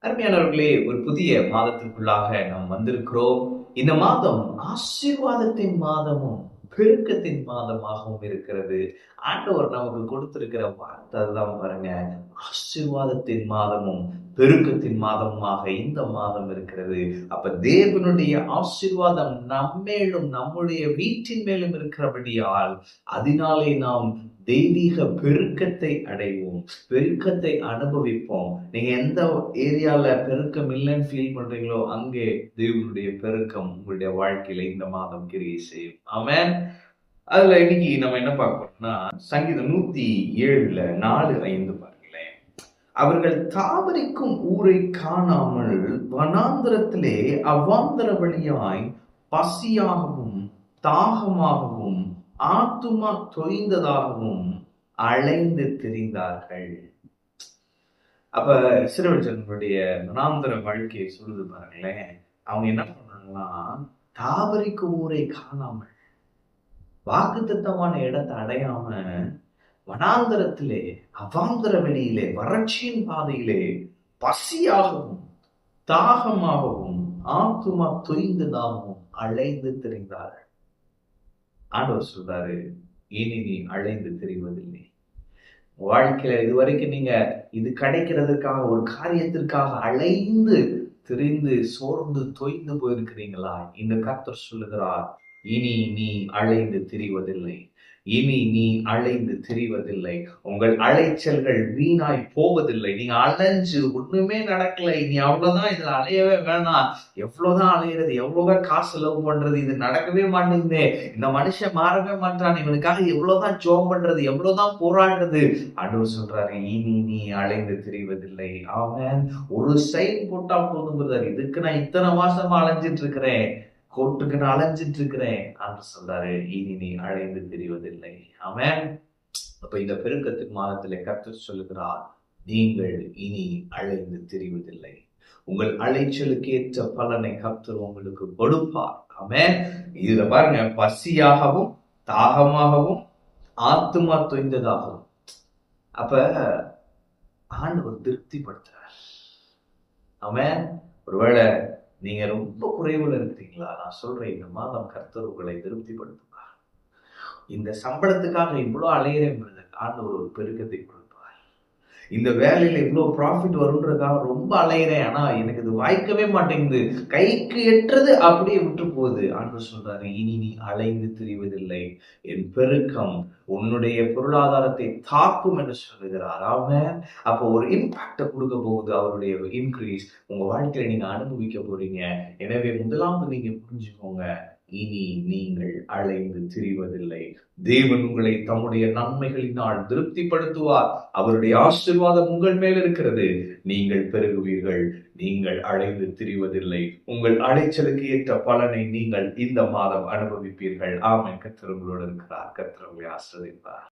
அருமையானவர்களே, ஒரு புதிய மாதத்திற்குள்ளாக நாம் வந்திருக்கிறோம். இந்த மாதம் ஆசீர்வாதத்தின் மாதமும் பெருக்கத்தின் மாதமாகவும் இருக்கிறது. ஆண்டவர் நமக்கு கொடுத்திருக்கிற வார்த்தை அதுதான் பாருங்க. ஆசீர்வாதத்தின் மாதமும் பெருக்கத்தின் மாதமாக இந்த மாதம் இருக்கிறது. அப்ப தேவனுடைய ஆசீர்வாதம் நம்மேலும் நம்முடைய வீட்டின் மேலும் இருக்கிறபடியால் அதனாலே நாம் தெய்வீக பெருக்கத்தை அடைவோம், பெருக்கத்தை அனுபவிப்போம். நீங்க எந்த ஏரியால பெருக்கம் இல்லைன்னு ஃபீல் பண்றீங்களோ அங்கே தேவனுடைய பெருக்கம் உங்களுடைய வாழ்க்கையில இந்த மாதம் கிரியை செய்யும். ஆமென். அதுல இன்னைக்கு நம்ம என்ன பார்க்கணும்னா, சங்கீதம் 107 4-5 பாருங்களேன். அவர்கள் தாவரிக்கும் ஊரை காணாமல் வனாந்திரத்திலே அவாந்தர வழியாய் பசியாகவும் தாகமாகவும் ஆத்துமா தொய்ந்ததாகவும் அலைந்து திரிந்தார்கள். அப்ப இஸ்ரவேல் ஜனங்களுடைய வனாந்தர வாழ்க்கையை சொல்லுது பாருங்களேன். அவங்க என்ன பண்ணாங்கன்னா, தாவரிக்கு ஊரை காணாமல், வாக்குத்தத்தமான இடத்தை அடையாம, வனாந்தரத்திலே அவாந்தர வெளியிலே வறட்சியின் பாதையிலே பசியாகவும் தாகமாகவும் ஆத்துமா தொய்ந்ததாகவும் அலைந்து திரிந்தார்கள். ஆண்டவர் சொல்றாரு, இனி நீ அலைந்து திரிவதில்லை. வாழ்க்கையில இதுவரைக்கும் நீங்க இது கிடைக்கிறதுக்காக ஒரு காரியத்திற்காக அலைந்து திரிந்து சோர்ந்து தொய்ந்து போயிருக்கிறீங்களா? இந்த கர்த்தர் சொல்லுகிறார், இனி நீ அலைந்து திரிவதில்லை. இனி நீ அலைந்து திரிவதில்லை. உங்கள் அலைச்சல்கள் வீணாய் போவதில்லை. நீங்க அலைஞ்சு ஒண்ணுமே நடக்கல, இனி அவ்வளவுதான், இதுல அலையவே வேணாம், எவ்வளவுதான் அலையிறது, எவ்வளவுதான் காசு செலவு பண்றது, இது நடக்கவே மாட்டேங்குது, இந்த மனுஷன் மாறவே மாட்டான், இவனுக்காக எவ்வளவுதான் ஜோம் பண்றது, எவ்வளவுதான் போராடுறது. ஆண்டவர் சொல்றாரு, இனி நீ அலைந்து திரிவதில்லை. அவன் ஒரு சைன் போட்டா போதும், இதுக்கு நான் இத்தனை மாசமா அலைஞ்சிட்டு இருக்கிறேன், கோட்டுக்கு நான் அலைஞ்சிட்டு இருக்கிறேன் என்று சொல்றாரு, இனி நீ அலைந்து திரிவதில்லை. ஆமென். அப்ப இந்த பெருக்கத்தின் மாதத்திலே கர்த்தர் சொல்லுகிறார், நீங்கள் இனி அலைந்து திரிவதில்லை. உங்கள் அலைச்சலுக்கு ஏற்ற பலனை கர்த்தர் உங்களுக்கு கொடுப்பார். ஆமென். இதுல பாருங்க, பசியாகவும் தாகமாகவும் ஆத்துமா தொய்ந்ததாகவும். அப்ப ஆண்டவர் திருப்திப்படுத்துறார். ஆமென். ஒருவேளை நீங்க ரொம்ப குறைவுல இருக்கிறீங்களா? நான் சொல்றேன், இந்த மாதம் கர்த்தர் உங்களை திருப்திப்படுத்துவார். இந்த சம்பளத்துக்காக இவ்வளவு அலையிறேன், ஆண்டவர் ஒரு பெருக்கத்தை கொடுப்பார். இந்த வேலையில இவ்வளவு ப்ராஃபிட் வரும்ன்றதுக்காக ரொம்ப அலையிறேன், ஆனா எனக்கு இது வாய்க்கவே மாட்டேங்குது, கைக்கு எட்டுறது அப்படியே விட்டு போகுது. ஆண்டவர் சொல்றாரு, இனி நீ அலைந்து திரிவதில்லை. என் பெருக்கம் உன்னுடைய பொருளாதாரத்தை தாக்கும் என்று சொல்லுகிறார். ஆமென். அப்போ ஒரு இம்பாக்ட கொடுக்க போகுது அவருடைய இன்க்ரீஸ். உங்க வாழ்க்கையில நீங்க அனுபவிக்க போறீங்க. எனவே முதலாவது நீங்க புரிஞ்சுக்கோங்க, இனி நீங்கள் அலைந்து திரிவதில்லை. தேவன் உங்களை தம்முடைய நன்மைகளினால் திருப்திப்படுத்துவார். அவருடைய ஆசீர்வாதம் உங்கள் மேல் இருக்கிறது. நீங்கள் பெருகுவீர்கள். நீங்கள் அலைந்து திரிவதில்லை. உங்கள் அலைச்சலுக்கு ஏற்ற பலனை நீங்கள் இந்த மாதம் அனுபவிப்பீர்கள். ஆமென். கர்த்தர் உங்களோடு இருக்கிறார். கர்த்தர் உங்களை ஆசீர்வதிப்பார்.